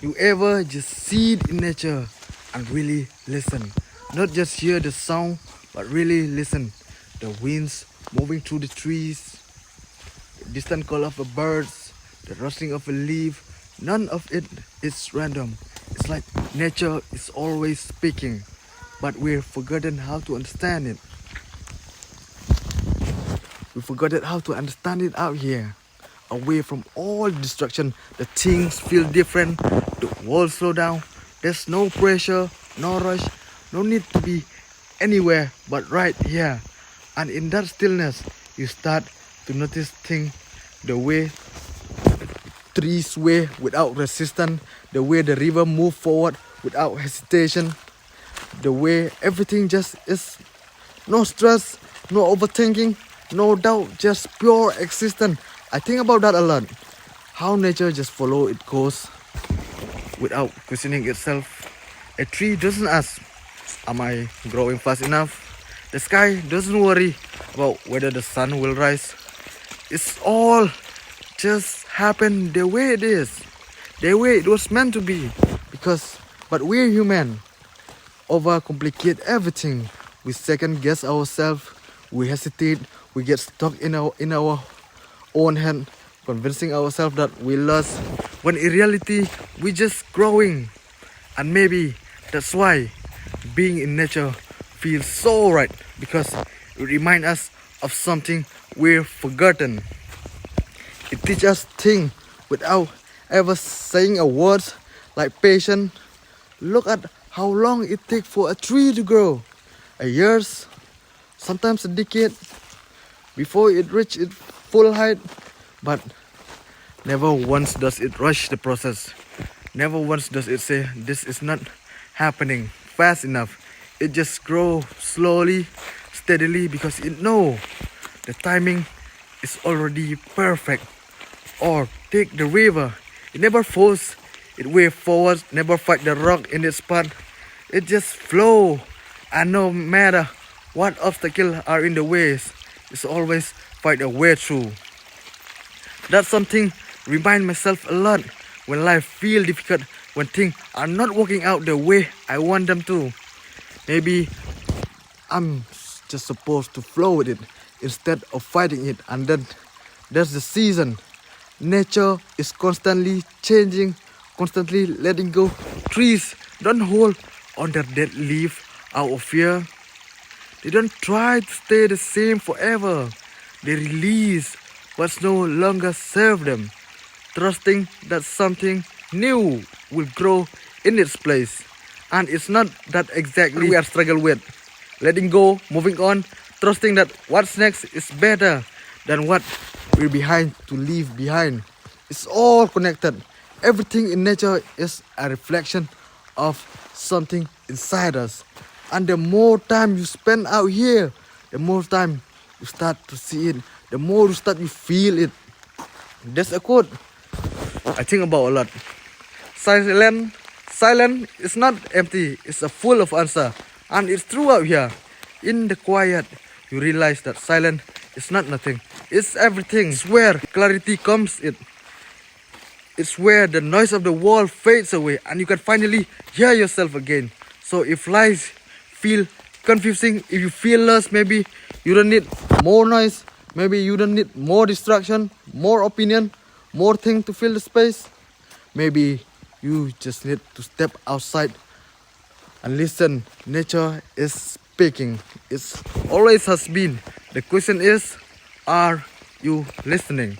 You ever just sit in nature and really listen? Not just hear the sound, but really listen. The winds moving through the trees, the distant call of the birds, the rustling of a leaf. None of it is random. It's like nature is always speaking, but we've forgotten how to understand it. We forgotten how to understand it out here. Away from all distraction, the things feel different, the world slow down. There's no pressure, no rush, no need to be anywhere but right here. And in that stillness, you start to notice things, the way trees sway without resistance, the way the river move forward without hesitation, the way everything just is. No stress, no overthinking, no doubt, just pure existence. I think about that a lot. How nature just follow its course without questioning itself. A tree doesn't ask, am I growing fast enough? The sky doesn't worry about whether the sun will rise. It's all just happened the way it is, the way it was meant to be. But we're human. Overcomplicate everything. We second guess ourselves. We hesitate. We get stuck in our own head, convincing ourselves that we lost, when in reality we're just growing. And maybe that's why being in nature feels so right, because it reminds us of something we've forgotten. It teaches us things without ever saying a word, like patience. Look at how long it takes for a tree to grow. A years, sometimes a decade, before it reaches its full height. But never once does it rush the process. Never once does it say, this is not happening fast enough. It just grows slowly, steadily, because it knows the timing is already perfect. Or take the river. It never forces its way forward, never fight the rock in its path. It just flows. And no matter what obstacles are in the ways, it's always fight a way through. That's something remind myself a lot when life feels difficult, when things are not working out the way I want them to. Maybe I'm just supposed to flow with it instead of fighting it. And then there's the season. Nature is constantly changing, constantly letting go. Trees don't hold on their dead leaf out of fear. They don't try to stay the same forever. They release what's no longer serve them, trusting that something new will grow in its place. And it's not that exactly we are struggling with. Letting go, moving on, trusting that what's next is better than what we're behind to leave behind. It's all connected. Everything in nature is a reflection of something inside us. And the more time you spend out here, the more time you start to see it, the more you start to feel it. There's a quote I think about a lot. Silence is not empty, it's a full of answer. And it's true out here. In the quiet, you realize that silence is not nothing. It's everything. It's where clarity comes in. It's where the noise of the world fades away and you can finally hear yourself again. So if life feel confusing, if you feel lost, maybe you don't need more noise. Maybe you don't need more distraction, more opinion, more thing to fill the space. Maybe you just need to step outside and listen. Nature is speaking. It always has been. The question is, are you listening?